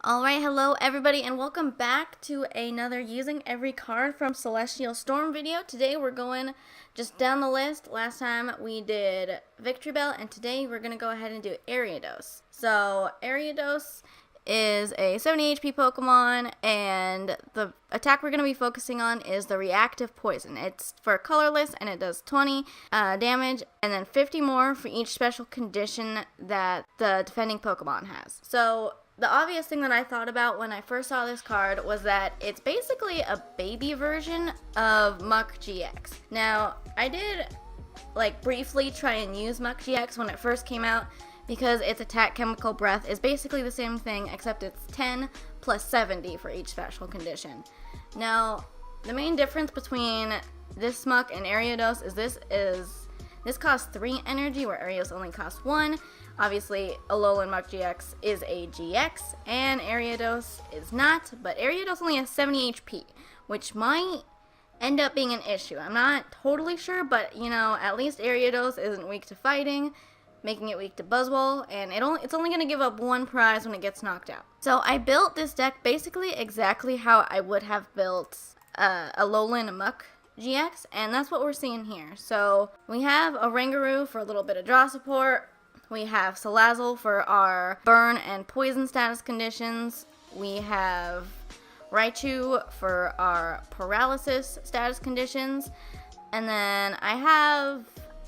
Alright, hello everybody and welcome back to another using every card from Celestial Storm video. Today we're going just down the list. Last time we did Victory Bell and today we're going to go ahead and do Ariados. So Ariados is a 70 HP Pokemon and the attack we're going to be focusing on is the reactive poison. It's for colorless and it does 20 damage and then 50 more for each special condition that the defending Pokemon has. So the obvious thing that I thought about when I first saw this card was that it's basically a baby version of Muck GX. Now, I did briefly try and use Muck GX when it first came out because its attack chemical breath is basically the same thing except it's 10 plus 70 for each special condition. Now, the main difference between this Muck and Ariados is this costs 3 energy where Ariados only costs 1. Obviously, Alolan Muck GX is a GX, and Ariados is not, but Ariados only has 70 HP, which might end up being an issue. I'm not totally sure, but, at least Ariados isn't weak to fighting, making it weak to Buzzwole, and it's only going to give up 1 prize when it gets knocked out. So I built this deck basically exactly how I would have built Alolan Muck GX, and that's what we're seeing here. So we have a Rangaroo for a little bit of draw support. We have Salazzle for our burn and poison status conditions. We have Raichu for our paralysis status conditions. And then I have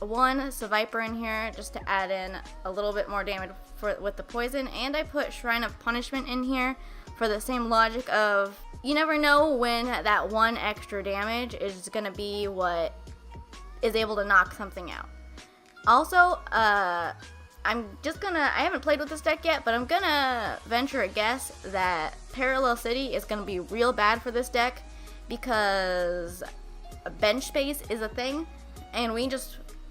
one Seviper in here just to add in a little bit more damage with the poison. And I put Shrine of Punishment in here for the same logic of you never know when that 1 extra damage is going to be what is able to knock something out. Also, I haven't played with this deck yet, but I'm gonna venture a guess that Parallel City is gonna be real bad for this deck because bench space is a thing, and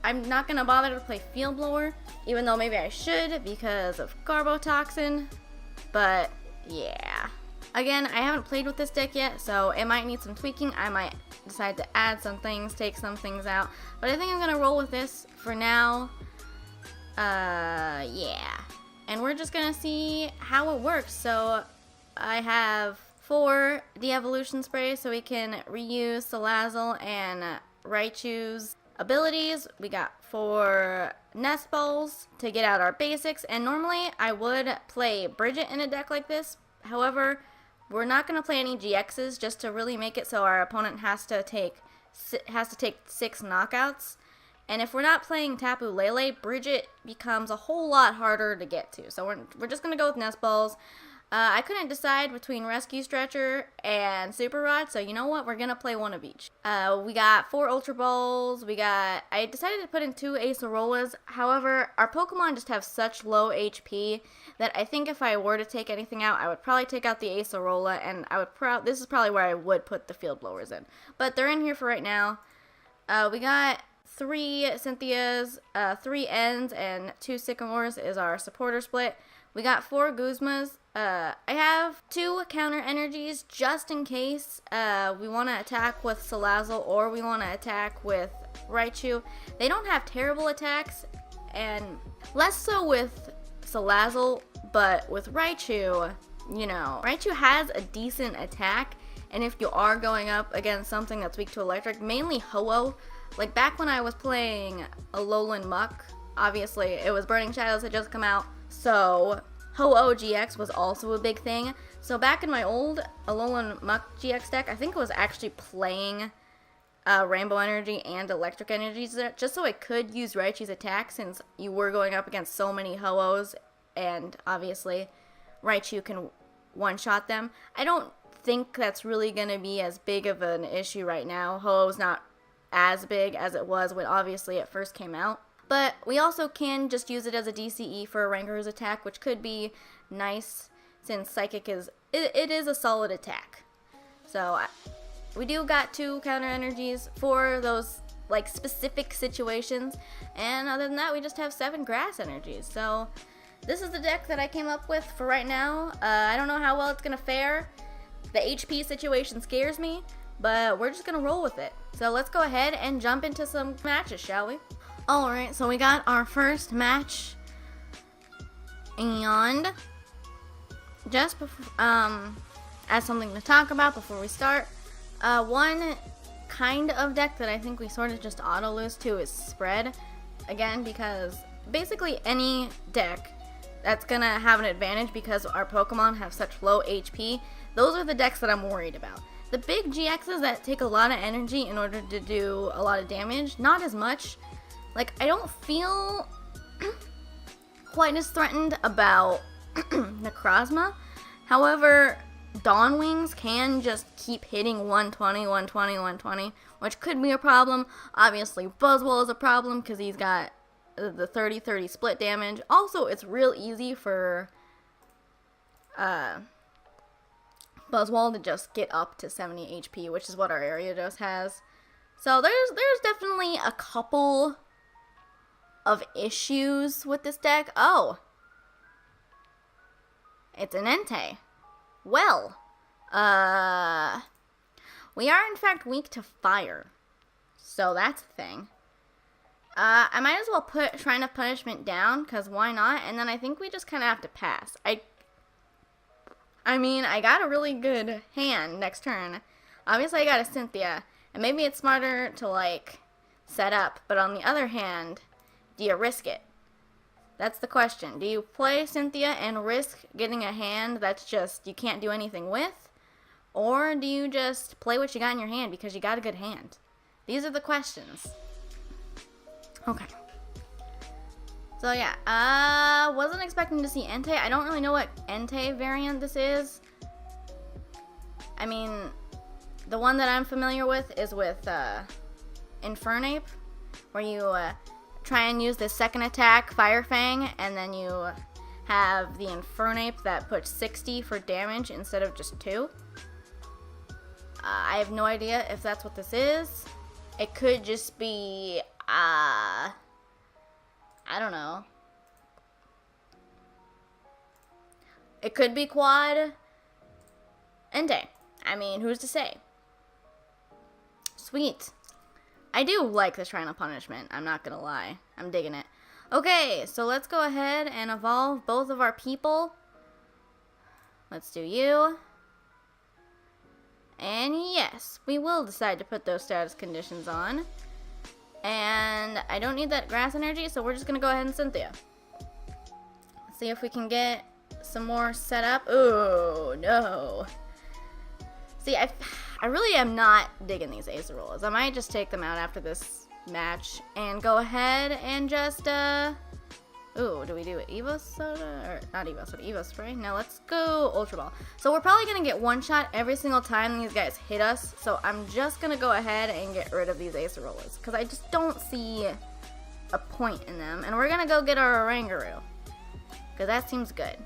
I'm not gonna bother to play Field Blower, even though maybe I should because of Carbotoxin, but yeah. Again, I haven't played with this deck yet, so it might need some tweaking. I might decide to add some things, take some things out, but I think I'm gonna roll with this for now. Yeah. And we're just gonna see how it works. So I have 4 de-evolution sprays so we can reuse Salazzle and Raichu's abilities. We got 4 Nest Balls to get out our basics. And normally I would play Bridget in a deck like this. However, we're not gonna play any GXs just to really make it so our opponent has to take 6 knockouts. And if we're not playing Tapu Lele, Bridget becomes a whole lot harder to get to. So we're just going to go with Nest Balls. I couldn't decide between Rescue Stretcher and Super Rod, so you know what? We're going to play one of each. We got 4 Ultra Balls. I decided to put in 2 Acerolas. However, our Pokemon just have such low HP that I think if I were to take anything out, I would probably take out the Acerola, and this is probably where I would put the Field Blowers in. But they're in here for right now. We got 3 Cynthias, 3 Ns, and 2 Sycamores is our supporter split. We got 4 Guzmas. I have 2 counter energies just in case we want to attack with Salazzle or we want to attack with Raichu. They don't have terrible attacks, and less so with Salazzle, but with Raichu, Raichu has a decent attack, and if you are going up against something that's weak to electric, mainly Ho-Oh, like back when I was playing Alolan Muck, obviously it was Burning Shadows had just come out, so Ho-Oh GX was also a big thing. So back in my old Alolan Muck GX deck, I think it was actually playing Rainbow Energy and Electric Energies just so I could use Raichu's attack since you were going up against so many Ho-Ohs, and obviously Raichu can one-shot them. I don't think that's really going to be as big of an issue right now. Ho-Oh's not as big as it was when obviously it first came out. But we also can just use it as a DCE for a Rangaroo's attack, which could be nice since Psychic is a solid attack. So we do got 2 counter energies for those specific situations, and other than that we just have 7 grass energies. So this is the deck that I came up with for right now. I don't know how well it's gonna fare. The HP situation scares me, but we're just gonna roll with it. So let's go ahead and jump into some matches, shall we? Alright, so we got our first match, and just as something to talk about before we start, one kind of deck that I think we sort of just auto lose to is Spread. Again, because basically any deck that's gonna have an advantage because our Pokemon have such low HP, those are the decks that I'm worried about. The big GXs that take a lot of energy in order to do a lot of damage, not as much. Like, I don't feel quite as threatened about Necrozma. However, Dawn Wings can just keep hitting 120, 120, 120, which could be a problem. Obviously, Buzzwole is a problem because he's got the 30-30 split damage. Also, it's real easy for Buzzwole to just get up to 70 HP, which is what our Ariados has. So there's definitely a couple of issues with this deck. Oh, it's an Entei. Well, we are in fact weak to fire, so that's a thing. I might as well put Shrine of Punishment down, because why not? And then I think we just kind of have to pass. I mean, I got a really good hand next turn. Obviously, I got a Cynthia, and maybe it's smarter to, like, set up. But on the other hand, do you risk it? That's the question. Do you play Cynthia and risk getting a hand that's just you can't do anything with? Or do you just play what you got in your hand because you got a good hand? These are the questions. Okay. So yeah, wasn't expecting to see Entei. I don't really know what Entei variant this is. I mean, the one that I'm familiar with is with Infernape, where you try and use the second attack, Fire Fang, and then you have the Infernape that puts 60 for damage instead of just 2. I have no idea if that's what this is. It could just be, I don't know. It could be Quad Entei. I mean, who's to say? Sweet. I do like the Shrine of Punishment. I'm not gonna lie. I'm digging it. Okay, so let's go ahead and evolve both of our people. Let's do you. And yes, we will decide to put those status conditions on. And I don't need that grass energy, so we're just gonna go ahead and Cynthia. Let's see if we can get some more set up. Oh, no. See, I really am not digging these Acerolas. I might just take them out after this match and go ahead and just, ooh, do we do Evo Soda? Or not Evo Soda, Evo Spray? No, let's go Ultra Ball. So we're probably going to get one shot every single time these guys hit us. So I'm just going to go ahead and get rid of these Acerolas, because I just don't see a point in them. And we're going to go get our Oranguru, because that seems good.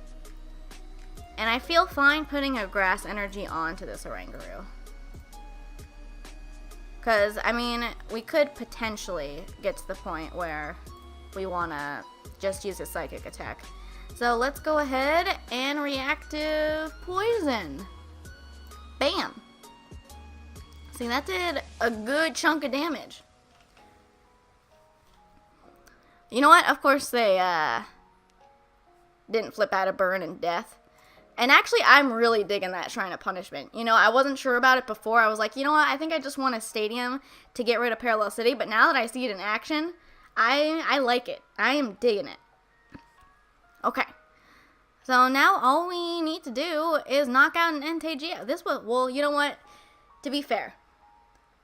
And I feel fine putting a grass energy onto this Oranguru. Because, I mean, we could potentially get to the point where we want to just use a psychic attack. So let's go ahead and reactive poison. Bam. See, that did a good chunk of damage. You know what? Of course they didn't flip out of burn and death. And actually, I'm really digging that Shrine of Punishment. You know, I wasn't sure about it before. I was like, you know what? I think I just want a stadium to get rid of Parallel City. But now that I see it in action, I like it. I am digging it. Okay. So now all we need to do is knock out an Entei. This was, well, you know what? To be fair,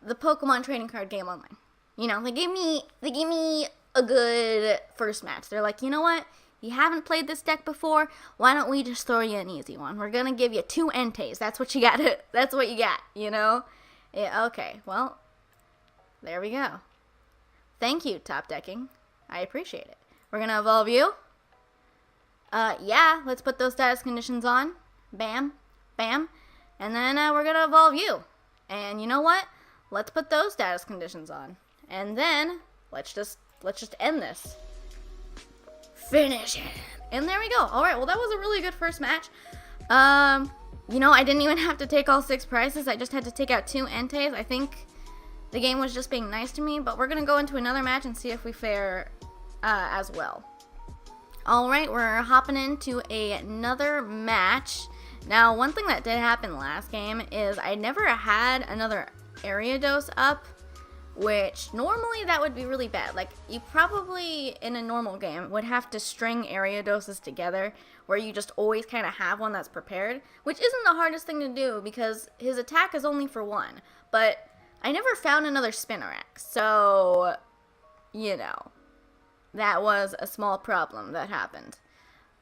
the Pokemon trading card game online. You know, they gave me a good first match. They're like, you know what? You haven't played this deck before, why don't we just throw you an easy one? We're gonna give you 2 Enteis. That's what you got. That's what you got, you know? Yeah, okay, well, there we go. Thank you, Top Decking. I appreciate it. We're gonna evolve you. Yeah, let's put those status conditions on. Bam, bam. And then we're gonna evolve you. And you know what? Let's put those status conditions on. And then let's just end this. Finish him. And there we go. Alright, well that was a really good first match. You know, I didn't even have to take all 6 prizes. I just had to take out 2 Enteis. I think the game was just being nice to me, but we're going to go into another match and see if we fare as well. Alright, we're hopping into another match. Now, one thing that did happen last game is I never had another Ariados up, which normally that would be really bad. Like, you probably, in a normal game, would have to string Ariadoses together, where you just always kind of have one that's prepared, which isn't the hardest thing to do, because his attack is only for one. But I never found another Spinnerack, so, you know, that was a small problem that happened.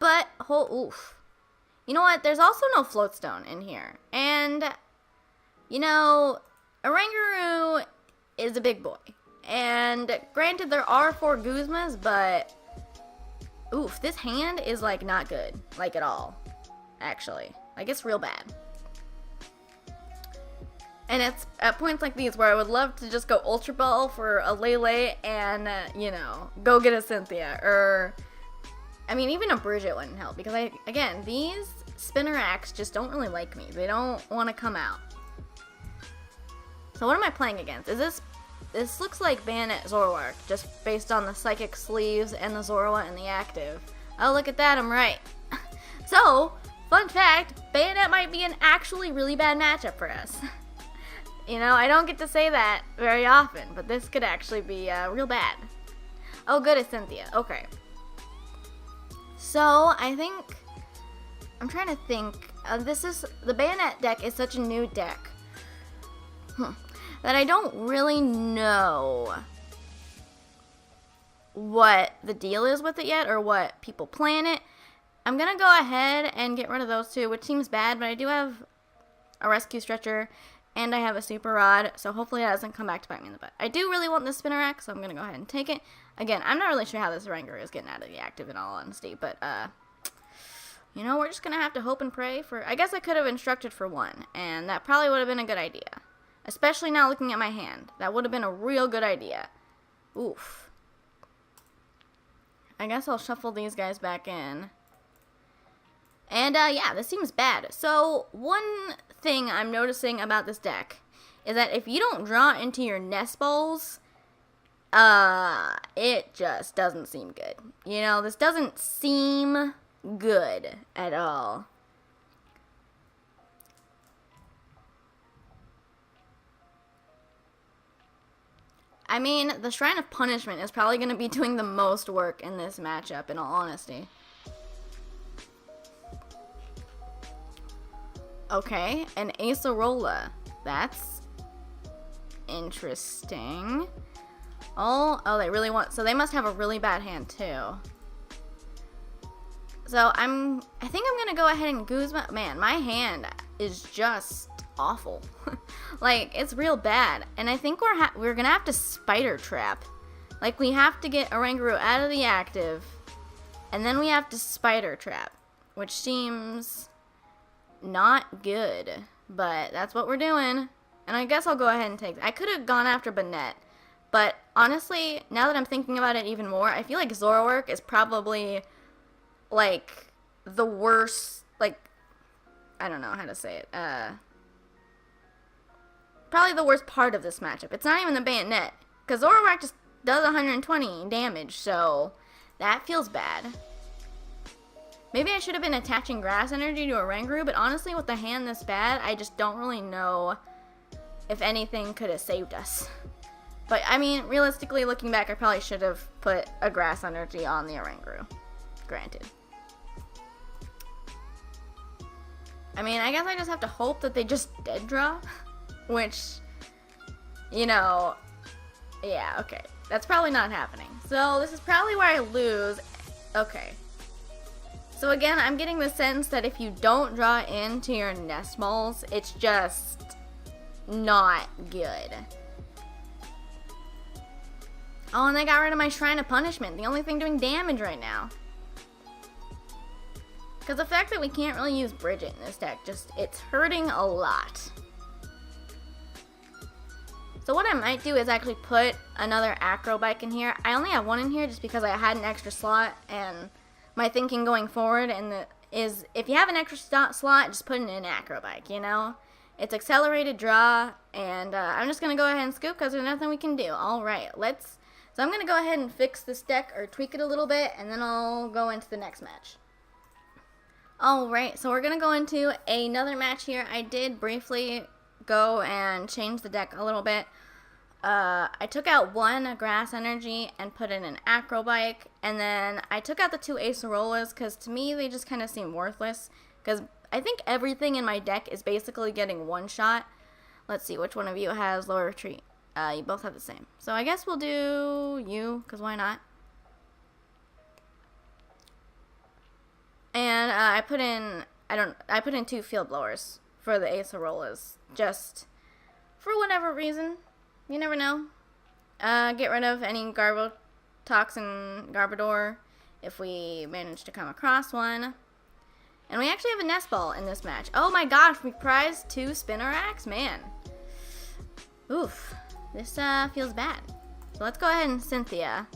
But, oof. You know what, there's also no Floatstone in here, and, you know, Oranguru is a big boy. And granted, there are 4 Guzmas, but oof, this hand is like not good, like at all, actually. Like, it's real bad. And it's at points like these where I would love to just go Ultra Ball for a Lele and, you know, go get a Cynthia. Or, I mean, even a Bridget wouldn't help. Because, again, these Spinneracks just don't really like me. They don't want to come out. So what am I playing against? This looks like Bayonet Zoroark, just based on the Psychic Sleeves and the Zorua and the Active. Oh, look at that, I'm right. So, fun fact, Bayonet might be an actually really bad matchup for us. You know, I don't get to say that very often, but this could actually be real bad. Oh, good, it's Cynthia. Okay. So, I think, I'm trying to think, the Bayonet deck is such a new deck. That I don't really know what the deal is with it yet, or what people play in it. I'm going to go ahead and get rid of those two, which seems bad, but I do have a Rescue Stretcher, and I have a Super Rod, so hopefully that doesn't come back to bite me in the butt. I do really want this Spinnerack, so I'm going to go ahead and take it. Again, I'm not really sure how this Oranguru is getting out of the active, in all honesty, but, you know, we're just going to have to hope and pray for... I guess I could have instructed for one, and that probably would have been a good idea. Especially now looking at my hand. That would have been a real good idea. Oof. I guess I'll shuffle these guys back in. And, yeah, this seems bad. So, one thing I'm noticing about this deck is that if you don't draw into your nest balls, it just doesn't seem good. You know, this doesn't seem good at all. I mean, the Shrine of Punishment is probably going to be doing the most work in this matchup, in all honesty. Okay, an Acerola. That's interesting. Oh, they really want... So they must have a really bad hand, too. So I think I'm going to go ahead and Guzma... Man, my hand is just awful. Like, it's real bad. And I think we're gonna have to Spider Trap. Like, we have to get Oranguru out of the active, and then we have to Spider Trap, which seems not good, but that's what we're doing. And I guess I'll go ahead and take... I could have gone after Banette, but honestly, now that I'm thinking about it even more, I feel like Zoroark is probably, like, the worst, like, I don't know how to say it, probably the worst part of this matchup. It's not even the Bayonet, because Zoroark just does 120 damage, so that feels bad. Maybe I should have been attaching Grass Energy to Oranguru, but honestly, with the hand this bad, I just don't really know if anything could have saved us. But, I mean, realistically, looking back, I probably should have put a Grass Energy on the Oranguru. Granted. I mean, I guess I just have to hope that they just dead draw. Which, you know, yeah, okay. That's probably not happening. So, this is probably where I lose. Okay. So, again, I'm getting the sense that if you don't draw into your nest balls, it's just not good. Oh, and they got rid of my Shrine of Punishment. The only thing doing damage right now. Because the fact that we can't really use Bridget in this deck, it's hurting a lot. So what I might do is actually put another Acro Bike in here. I only have one in here just because I had an extra slot, and my thinking going forward is if you have an extra slot, just put it in an Acro Bike, you know? It's accelerated draw, and I'm just going to go ahead and scoop because there's nothing we can do. Alright, let's So I'm going to go ahead and fix this deck or tweak it a little bit, and then I'll go into the next match. Alright, so we're going to go into another match here. I did briefly go and change the deck a little bit. I took out one grass energy and put in an acrobike, and then I took out the two acerolas because to me they just kind of seem worthless because I think everything in my deck is basically getting one shot. Let's see which one of you has lower retreat. You both have the same, so I guess we'll do you because why not. And I put in two field blowers for the acerolas just for whatever reason. You never know. Get rid of any Garbotoxin Garbodor if we manage to come across one. And we actually have a nest ball in this match. Oh my gosh, we prized 2 Spinoracks? Man. Oof. This feels bad. So let's go ahead and Cynthia.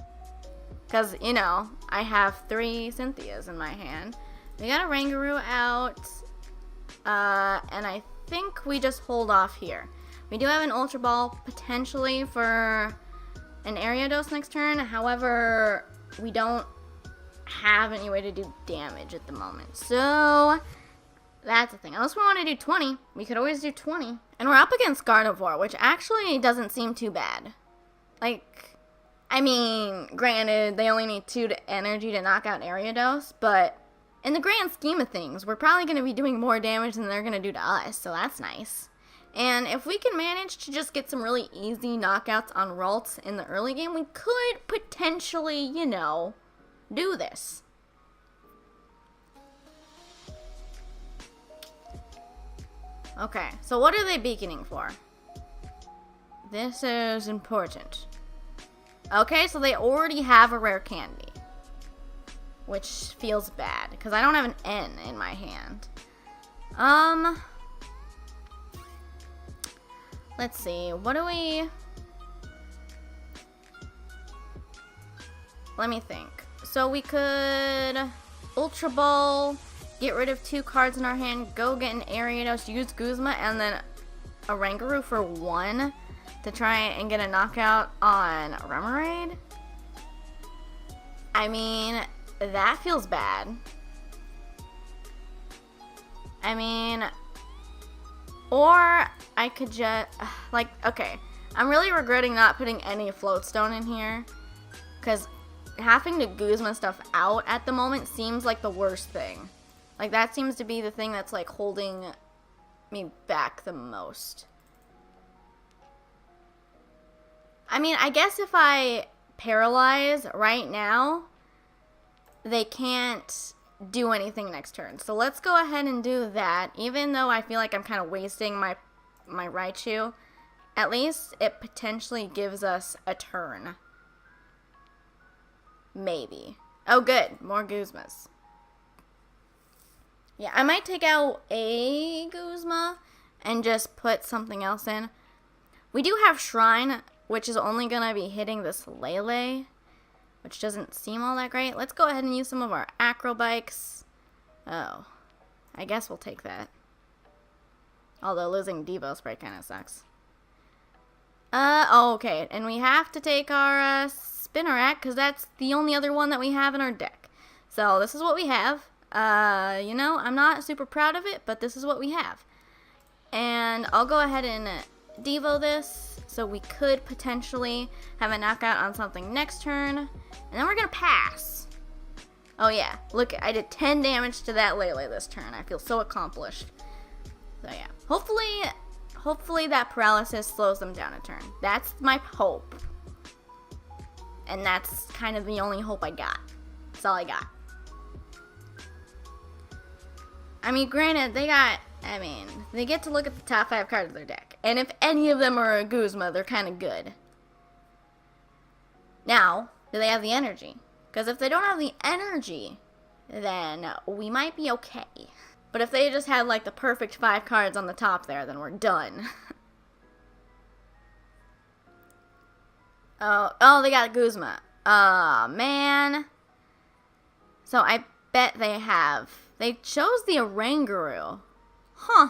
Because, you know, I have 3 Cynthias in my hand. We got a Rangaroo out. And I think we just hold off here. We do have an Ultra Ball potentially for an Ariados next turn. However, we don't have any way to do damage at the moment. So, that's the thing. Unless we want to do 20, we could always do 20. And we're up against Gardevoir, which actually doesn't seem too bad. Like, I mean, granted, they only need 2 energy to knock out Ariados, but in the grand scheme of things, we're probably going to be doing more damage than they're going to do to us, so that's nice. And if we can manage to just get some really easy knockouts on Ralts in the early game, we could potentially, you know, do this. Okay, so what are they beaconing for? This is important. Okay, so they already have a rare candy, which feels bad, because I don't have an N in my hand. Let's see, what do we... Let me think. So we could Ultra Ball, get rid of 2 cards in our hand, go get an Ariados, use Guzma, and then a Rangaroo for 1 to try and get a knockout on Remoraid. I mean, that feels bad. I mean, or I could just, like, okay, I'm really regretting not putting any Floatstone in here, because having to Guzma stuff out at the moment seems like the worst thing. Like, that seems to be the thing that's, like, holding me back the most. I mean, I guess if I paralyze right now, they can't do anything next turn. So let's go ahead and do that. Even though I feel like I'm kind of wasting my Raichu, at least it potentially gives us a turn. Maybe. Oh, good. More Guzmas. Yeah, I might take out a Guzma and just put something else in. We do have Shrine, which is only going to be hitting this Lele, which doesn't seem all that great. Let's go ahead and use some of our acrobikes. Oh, I guess we'll take that. Although losing Devo Spray kind of sucks. Oh, okay, and we have to take our Spinarak because that's the only other one that we have in our deck. So this is what we have. You know, I'm not super proud of it, but this is what we have. And I'll go ahead and Devo this, so we could potentially have a knockout on something next turn. And then we're going to pass. Oh yeah, look, I did 10 damage to that Lele this turn. I feel so accomplished. So yeah, hopefully that paralysis slows them down a turn. That's my hope. And that's kind of the only hope I got. That's all I got. I mean, granted, they get to look at the top 5 cards of their deck. And if any of them are a Guzma, they're kind of good. Now, do they have the energy? Because if they don't have the energy, then we might be okay. But if they just had, like, the perfect 5 cards on the top there, then we're done. Oh, they got Guzma. Oh, man. So I bet they chose the Rangaroo. Huh.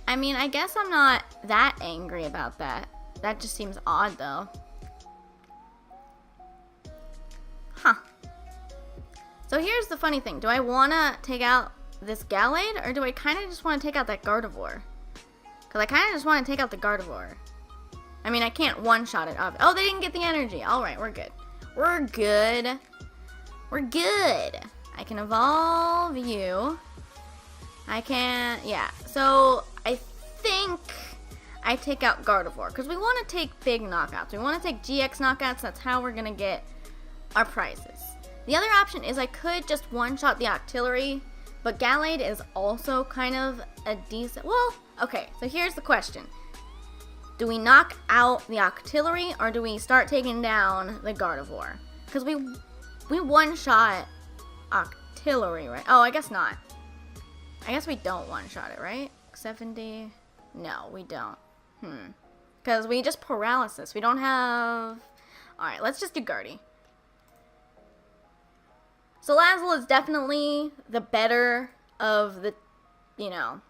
I mean, I guess I'm not that angry about that. That just seems odd, though. So here's the funny thing. Do I want to take out this Gallade, or do I kind of just want to take out that Gardevoir? Because I kind of just want to take out the Gardevoir. I mean, I can't one-shot it up. Oh, they didn't get the energy. Alright, we're good. We're good. We're good. I can evolve you. I can, yeah. So, I think I take out Gardevoir. Because we want to take big knockouts. We want to take GX knockouts. That's how we're going to get our prizes. The other option is I could just one-shot the Octillery. But Gallade is also kind of a decent... Well, okay. So, here's the question. Do we knock out the Octillery, or do we start taking down the Gardevoir? Because we one-shot Octillery, right? Oh, I guess not. I guess we don't one-shot it, right? 70? No, we don't. Because we just paralysis. We don't have... Alright, let's just do Guardy. So Salazzle is definitely the better of the, you know...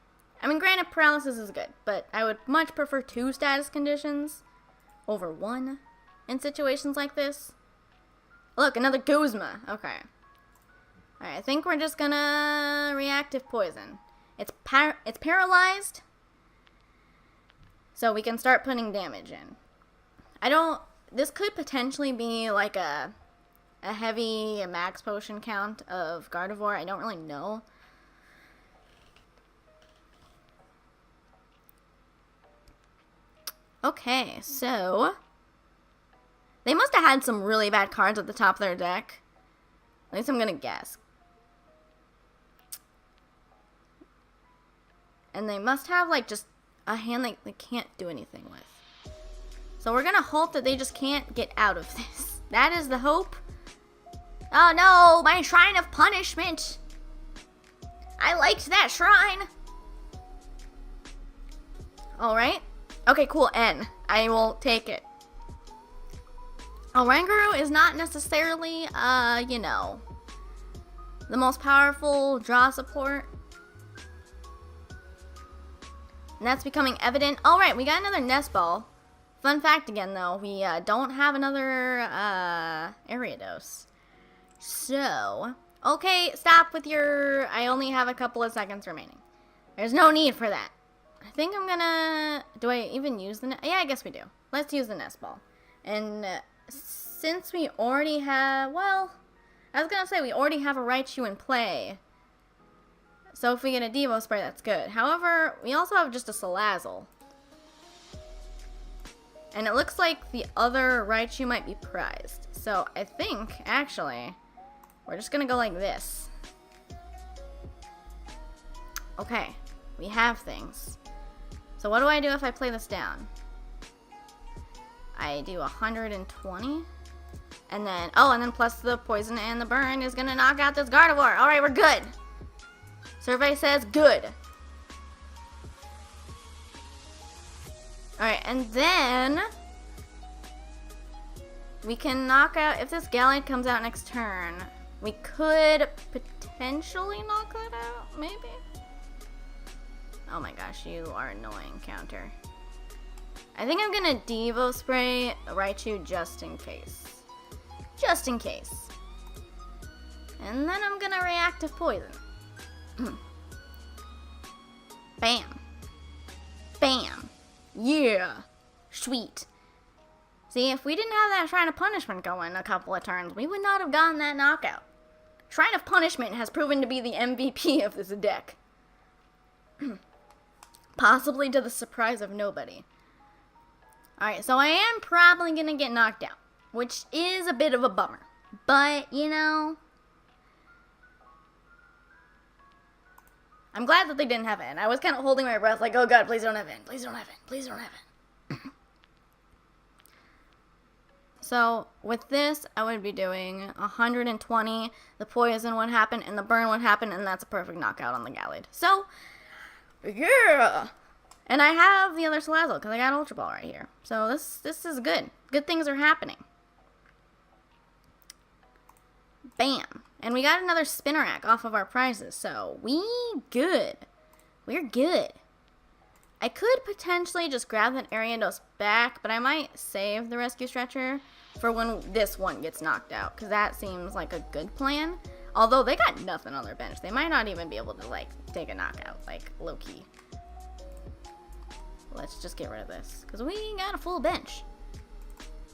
I mean, granted, paralysis is good, but I would much prefer 2 status conditions over 1 in situations like this. Look, another Guzma. Okay. Alright, I think we're just gonna reactive poison. It's paralyzed, so we can start putting damage in. This could potentially be like a heavy max potion count of Gardevoir. I don't really know. Okay, so they must have had some really bad cards at the top of their deck. At least I'm gonna guess. And they must have like just a hand they can't do anything with. So we're gonna hope that they just can't get out of this. That is the hope. Oh no, my Shrine of Punishment. I liked that shrine. Alright. Okay, cool, N. I will take it. Oranguru is not necessarily, you know, the most powerful draw support. And that's becoming evident. Alright, we got another Nest Ball. Fun fact again, though, we don't have another Ariados. So, okay, stop with your... I only have a couple of seconds remaining. There's no need for that. I think I'm gonna... Do I even use the... Yeah, I guess we do. Let's use the Nest Ball. And since we already have... Well, I was gonna say we already have a Raichu in play. So if we get a Devo Spray, that's good. However, we also have just a Salazzle. And it looks like the other Raichu might be prized. So I think, actually, we're just gonna go like this. Okay, we have things. So what do I do if I play this down? I do 120. And then, oh, and then plus the poison and the burn is gonna knock out this Gardevoir. Alright, we're good. Survey says good. Alright, and then we can knock out, if this Gallade comes out next turn, we could potentially knock that out, maybe? Oh my gosh, you are annoying, counter. I think I'm gonna Devo Spray Raichu just in case. Just in case. And then I'm gonna reactive poison. Bam. Bam. Yeah. Sweet. See, if we didn't have that Shrine of Punishment going a couple of turns, we would not have gotten that knockout. Shrine of Punishment has proven to be the MVP of this deck. Possibly to the surprise of nobody. Alright, so I am probably going to get knocked out, which is a bit of a bummer. But, you know, I'm glad that they didn't have it. I was kind of holding my breath like, oh god, please don't have it. Please don't have it. Please don't have it. So, with this, I would be doing 120. The poison would happen, and the burn would happen, and that's a perfect knockout on the Gallade. So, yeah! And I have the other Salazzle, because I got Ultra Ball right here. So, this is good. Good things are happening. Bam. And we got another Spinnerack off of our prizes, so we good. We're good. I could potentially just grab that Ariados back, but I might save the Rescue Stretcher for when this one gets knocked out, because that seems like a good plan. Although they got nothing on their bench. They might not even be able to, like, take a knockout, like, low-key. Let's just get rid of this, because we ain't got a full bench.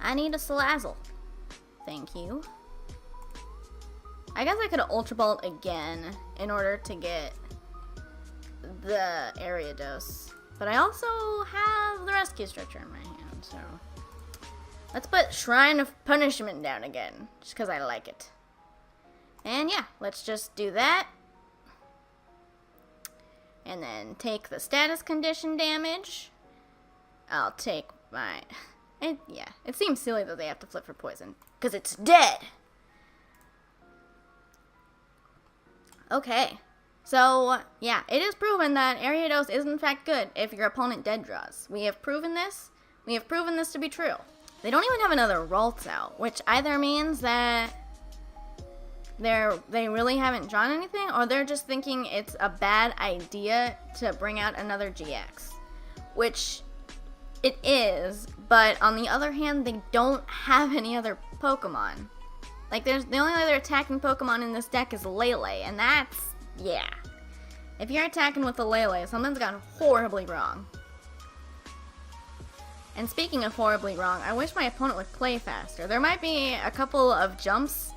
I need a Salazzle. Thank you. I guess I could have Ultra Balled again in order to get the Ariados. But I also have the Rescue Stretcher in my hand, so... Let's put Shrine of Punishment down again, just because I like it. And yeah, let's just do that. And then take the status condition damage. I'll take my... yeah, it seems silly that they have to flip for poison, because it's dead! Okay, so, yeah, it is proven that Ariados is in fact good if your opponent dead draws. We have proven this. We have proven this to be true. They don't even have another Ralts out, which either means that they really haven't drawn anything, or they're just thinking it's a bad idea to bring out another GX. Which it is, but on the other hand, they don't have any other Pokemon. Like, the only other attacking Pokemon in this deck is Lele, and that's, yeah. If you're attacking with a Lele, something's gone horribly wrong. And speaking of horribly wrong, I wish my opponent would play faster. There might be a couple of jumps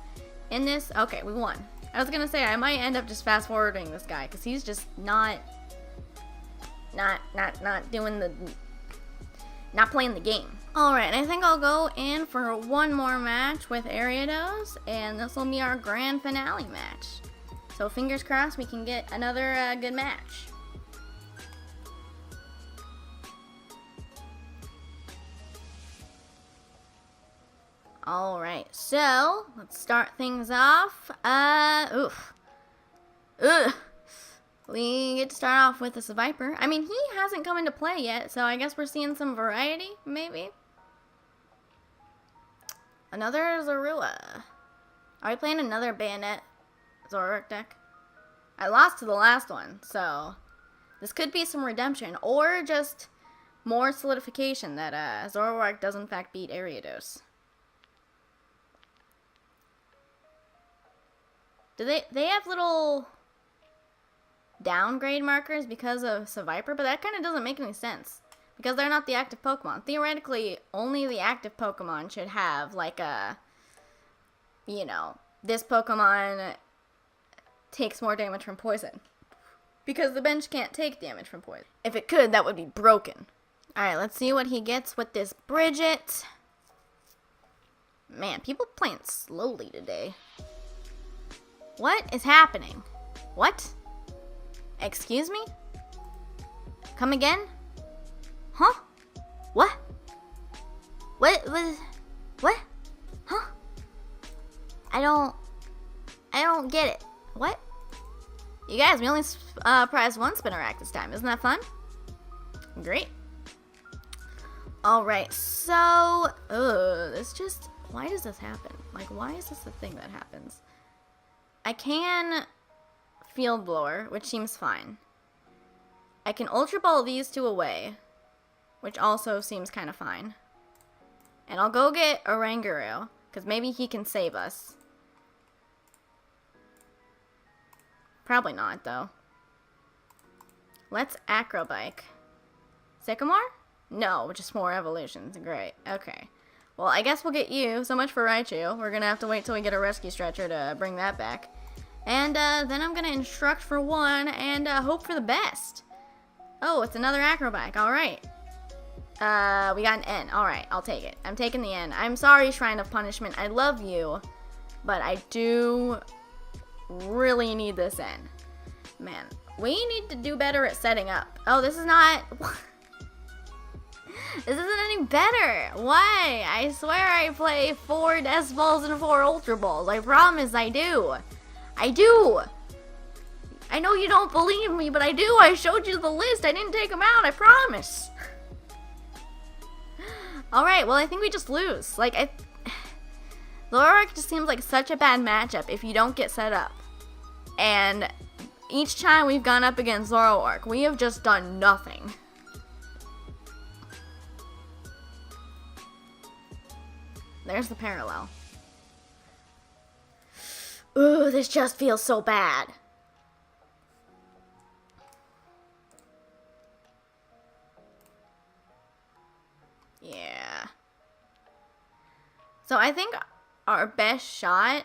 in this. Okay, we won. I was gonna say, I might end up just fast-forwarding this guy, because he's just not doing the... not playing the game. Alright, I think I'll go in for one more match with Ariados, and this will be our grand finale match. So fingers crossed we can get another good match. Alright, so let's start things off. We get to start off with this Viper. I mean, he hasn't come into play yet, so I guess we're seeing some variety, maybe. Another Zorua. Are we playing another Bayonet Zoroark deck? I lost to the last one, so this could be some redemption, or just more solidification that Zoroark does in fact beat Ariados. Do they have little downgrade markers because of Seviper? But that kind of doesn't make any sense, because they're not the active Pokemon. Theoretically, only the active Pokemon should have, like, a, you know, this Pokemon takes more damage from poison, because the bench can't take damage from poison. If it could, that would be broken. Alright, let's see what he gets with this Bridget. Man, people playing slowly today. What is happening? What? Excuse me? Come again? Huh? What? What? Huh? I don't get it. What? You guys, we only prized one Spinarak this time. Isn't that fun? Great. Alright, so... this just... Why does this happen? Like, why is this the thing that happens? I can Field Blower, which seems fine. I can Ultra Ball these two away, which also seems kind of fine. And I'll go get Oranguru, because maybe he can save us. Probably not, though. Let's Acrobike. Sycamore? No, just more evolutions. Great. Okay. Well, I guess we'll get you. So much for Raichu. We're going to have to wait till we get a Rescue Stretcher to bring that back. And then I'm going to Instruct for one and hope for the best. Oh, it's another Acrobike. Alright. We got an N. Alright, I'll take it. I'm taking the N. I'm sorry, Shrine of Punishment. I love you. But I do really need this N. Man, we need to do better at setting up. Oh, this is not... This isn't any better. Why? I swear I play 4 Death Balls and 4 Ultra Balls. I promise I do. I do. I know you don't believe me, but I do. I showed you the list. I didn't take them out. I promise. Alright, well, I think we just lose. Like, Zoroark just seems like such a bad matchup if you don't get set up. And each time we've gone up against Zoroark, we have just done nothing. There's the parallel. Ooh, this just feels so bad. Yeah. So I think our best shot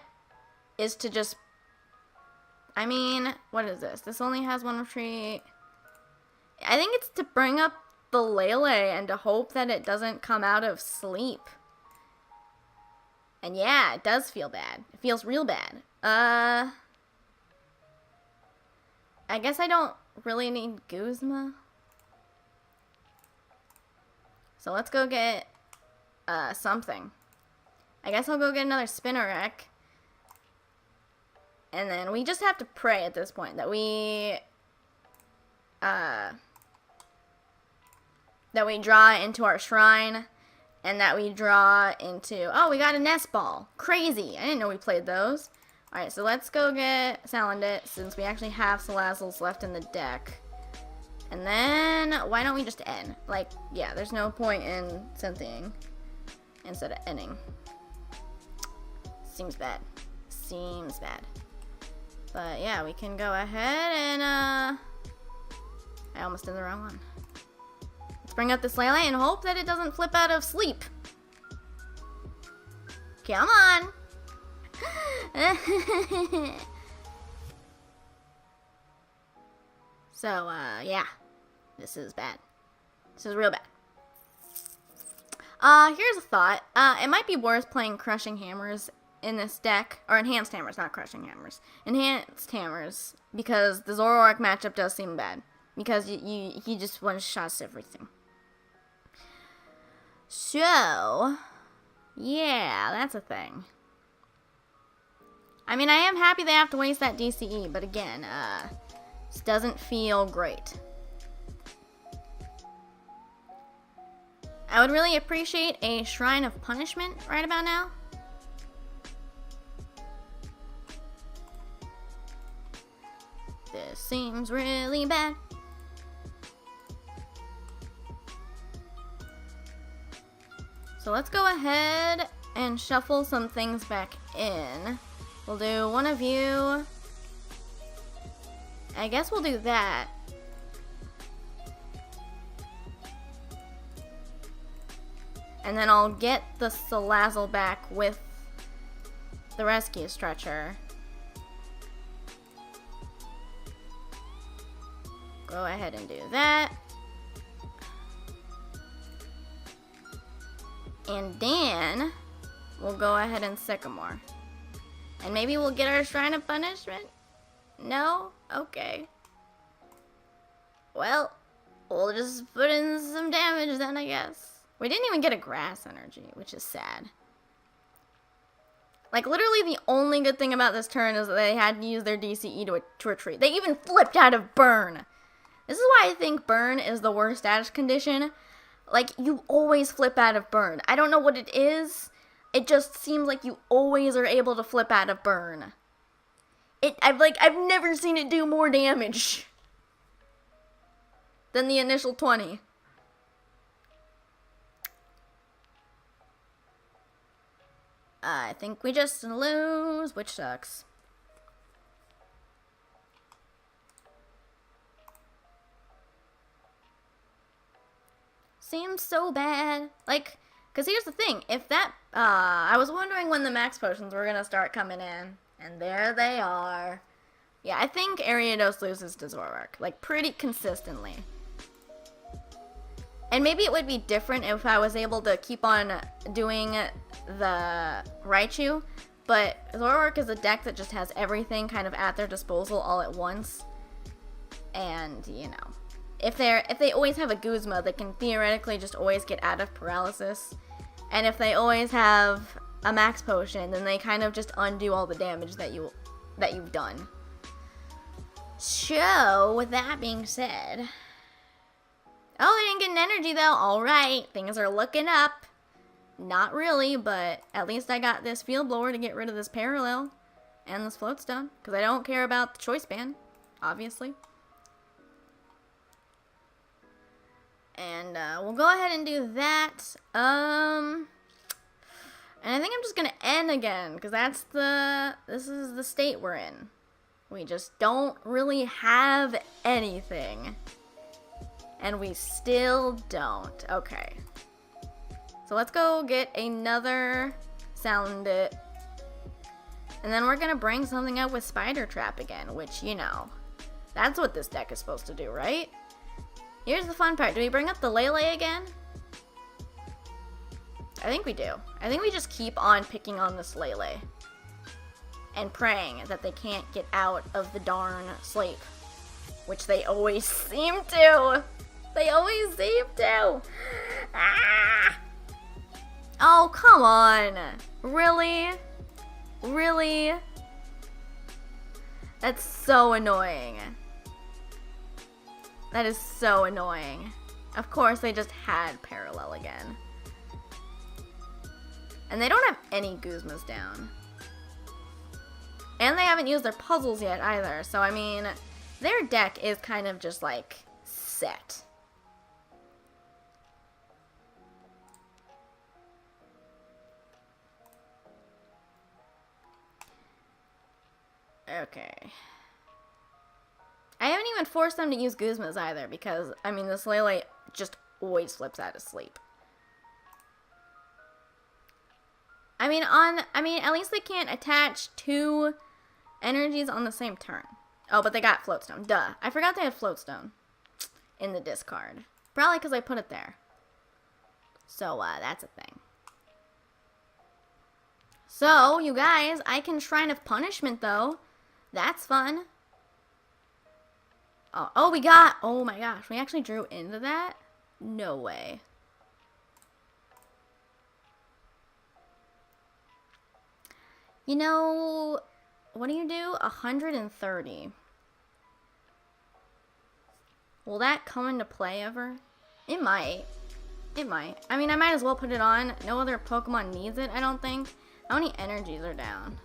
is to just... I mean, what is this? This only has one retreat. I think it's to bring up the Lele and to hope that it doesn't come out of sleep. And yeah, it does feel bad. It feels real bad. I guess I don't really need Guzma. So let's go get something. I guess I'll go get another Spinnerack. And then we just have to pray at this point that we draw into our shrine, and that we draw into... Oh, we got a nest ball. Crazy. I didn't know we played those. Alright, so let's go get Salandit, since we actually have Salazzles left in the deck. And then, why don't we just end? Like, yeah, there's no point in Cynthiaing instead of ending. Seems bad. Seems bad. But yeah, we can go ahead and, I almost did the wrong one. Let's bring up this Lele and hope that it doesn't flip out of sleep. Come on! So, yeah. This is bad. This is real bad. Here's a thought. It might be worth playing Crushing Hammers in this deck. Or Enhanced Hammers, not Crushing Hammers. Enhanced Hammers, because the Zoroark matchup does seem bad. Because he just one-shots everything. So, yeah, that's a thing. I mean, I am happy they have to waste that DCE, but again, this doesn't feel great. I would really appreciate a Shrine of Punishment right about now. This seems really bad. So let's go ahead and shuffle some things back in. We'll do one of you. I guess we'll do that. And then I'll get the Salazzle back with the Rescue Stretcher. Go ahead and do that. And then we'll go ahead and Sycamore. And maybe we'll get our Shrine of Punishment? No? Okay. Well, we'll just put in some damage then, I guess. We didn't even get a Grass Energy, which is sad. Like, literally the only good thing about this turn is that they had to use their DCE to retreat. They even flipped out of Burn. This is why I think Burn is the worst status condition. Like, you always flip out of Burn. I don't know what it is. It just seems like you always are able to flip out of Burn. I've never seen it do more damage than the initial 20. I think we just lose, which sucks. Seems so bad. Like, because here's the thing. If that, I was wondering when the max potions were going to start coming in. And there they are. Yeah, I think Ariados loses to Zoroark. Like, pretty consistently. And maybe it would be different if I was able to keep on doing the Raichu. But Zoroark is a deck that just has everything kind of at their disposal all at once. And, you know. If they always have a Guzma, they can theoretically just always get out of paralysis. And if they always have a max potion, then they kind of just undo all the damage that you've done. So, with that being said... Oh, they didn't get an energy though. Alright, things are looking up. Not really, but at least I got this Field Blower to get rid of this Parallel. And this Floatstone. Because I don't care about the Choice Band, obviously. And we'll go ahead and do that. And And I think I'm just gonna end again, because this is the state we're in. We just don't really have anything. And we still don't. Okay. So let's go get another sound it. And then we're gonna bring something up with Spider Trap again, which, you know, that's what this deck is supposed to do, right? Here's the fun part. Do we bring up the Lele again? I think we do. I think we just keep on picking on this Lele. And praying that they can't get out of the darn sleep. Which they always seem to. They always seem to. Ah! Oh, come on. Really? Really? That's so annoying. That is so annoying. Of course, they just had Parallel again. And they don't have any Guzmas down. And they haven't used their puzzles yet either. So, I mean, their deck is kind of just, like, set. Okay. I haven't even forced them to use Guzmas either because, I mean, this Lele just always flips out of sleep. I mean, at least they can't attach two energies on the same turn. Oh, but they got Floatstone. Duh. I forgot they had Floatstone in the discard. Probably because I put it there. So, that's a thing. So, you guys, I can Shrine of Punishment, though. That's fun. Oh, we got... Oh, my gosh. We actually drew into that? No way. You know... What do you do? 130. Will that come into play ever? It might. It might. I mean, I might as well put it on. No other Pokemon needs it, I don't think. How many energies are down?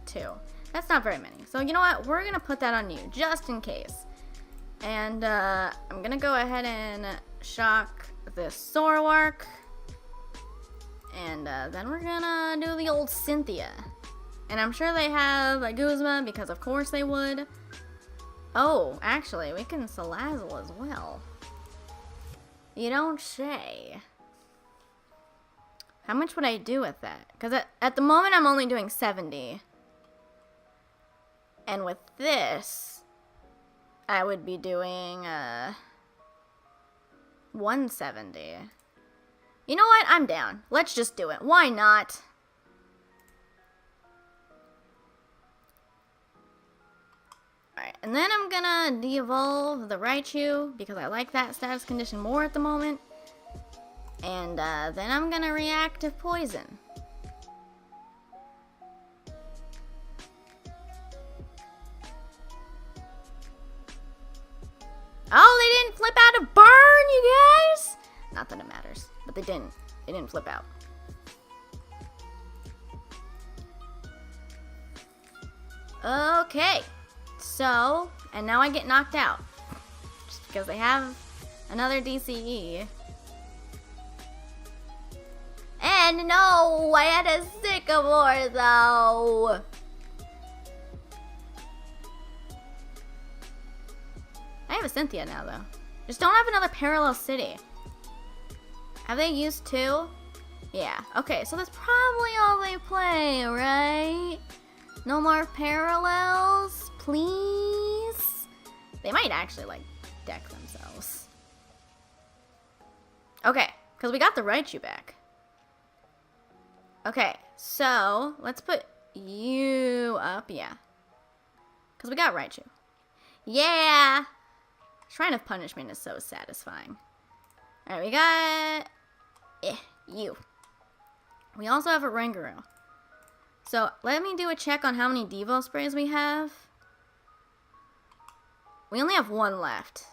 2. That's not very many. So, you know what? We're going to put that on you, just in case. And, I'm going to go ahead and shock this Zoroark. And, then we're going to do the old Cynthia. And I'm sure they have a Guzma, because of course they would. Oh, actually, we can Salazzle as well. You don't say. How much would I do with that? Because at the moment, I'm only doing 70. And with this, I would be doing 170. You know what? I'm down. Let's just do it. Why not? Alright, and then I'm gonna de-evolve the Raichu because I like that status condition more at the moment. And then I'm gonna Reactive Poison. Oh, they didn't flip out a burn, you guys! Not that it matters, but they didn't. They didn't flip out. Okay. So, and now I get knocked out. Just because they have another DCE. And no, I had a Sycamore though. I have a Cynthia now though. Just don't have another Parallel City. Have they used 2? Yeah, okay, so that's probably all they play, right? No more Parallels? Please? They might actually, like, deck themselves. Okay, because we got the Raichu back. Okay, so let's put you up, yeah. Because we got Raichu. Yeah! Shrine of Punishment is so satisfying. Alright, we got... you. We also have a Rangaroo. So, let me do a check on how many Devo sprays we have. We only have 1 left.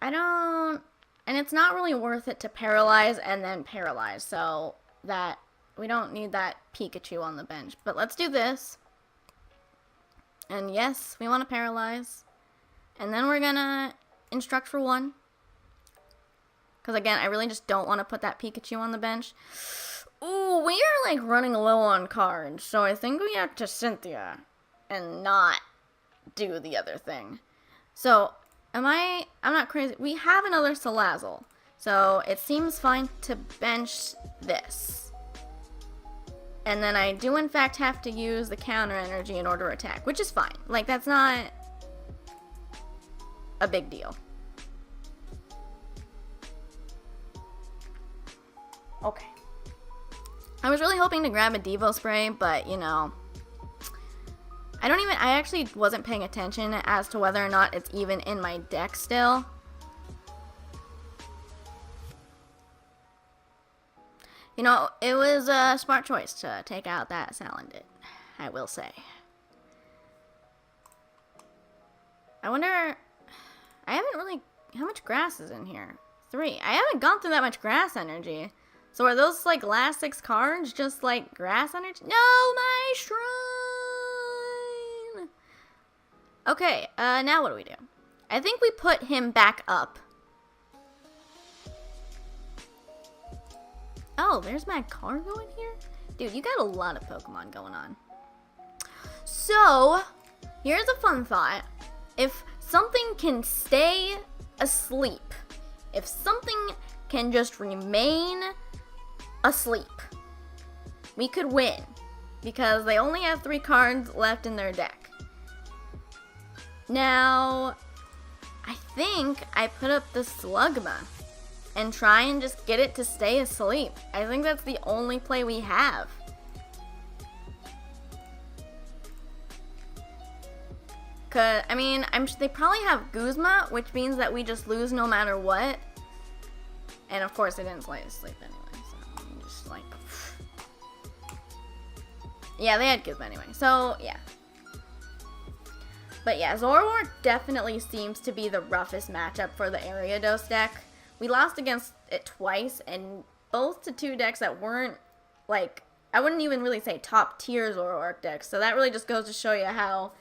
I don't... And it's not really worth it to paralyze and then paralyze. So, that... We don't need that Pikachu on the bench. But let's do this. And yes, we want to paralyze. And then we're gonna instruct for 1. Because, again, I really just don't want to put that Pikachu on the bench. Ooh, we are, like, running low on cards. So I think we have to Cynthia and not do the other thing. So, I'm not crazy. We have another Salazzle. So, it seems fine to bench this. And then I do, in fact, have to use the counter energy in order to attack, which is fine. Like, that's not a big deal. Okay. I was really hoping to grab a Devo Spray, but, you know, I actually wasn't paying attention as to whether or not it's even in my deck still. You know, it was a smart choice to take out that Salandit, I will say. I wonder, I haven't really, how much grass is in here? 3. I haven't gone through that much grass energy. So are those, like, last 6 cards just, like, grass energy? No, my shrine! Okay, now what do we do? I think we put him back up. Oh, there's Magcargo in here? Dude, you got a lot of Pokemon going on. So, here's a fun thought. If something can stay asleep, if something can just remain asleep, we could win. Because they only have 3 cards left in their deck. Now, I think I put up the Slugma and try and just get it to stay asleep. I think that's the only play we have. Cause, I mean, they probably have Guzma, which means that we just lose no matter what. And of course, it didn't stay asleep anyway, so I'm just like... Yeah, they had Guzma anyway, so yeah. But yeah, Zoroark definitely seems to be the roughest matchup for the Ariados deck. We lost against it twice, and both to 2 decks that weren't, like, I wouldn't even really say top tier Zoroark decks. So that really just goes to show you how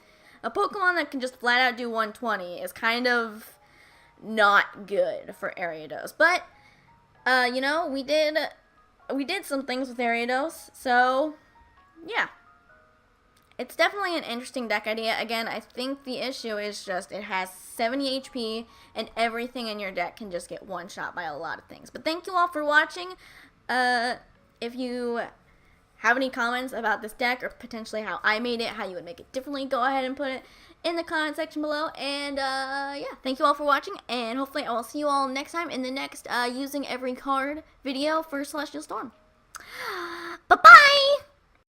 a Pokemon that can just flat out do 120 is kind of not good for Ariados. But, you know, we did some things with Ariados, so yeah. It's definitely an interesting deck idea. Again, I think the issue is just it has 70 HP and everything in your deck can just get one-shot by a lot of things. But thank you all for watching. If you have any comments about this deck or potentially how I made it, how you would make it differently, go ahead and put it in the comment section below. And yeah, thank you all for watching, and hopefully I will see you all next time in the next using every card video for Celestial Storm. Bye-bye!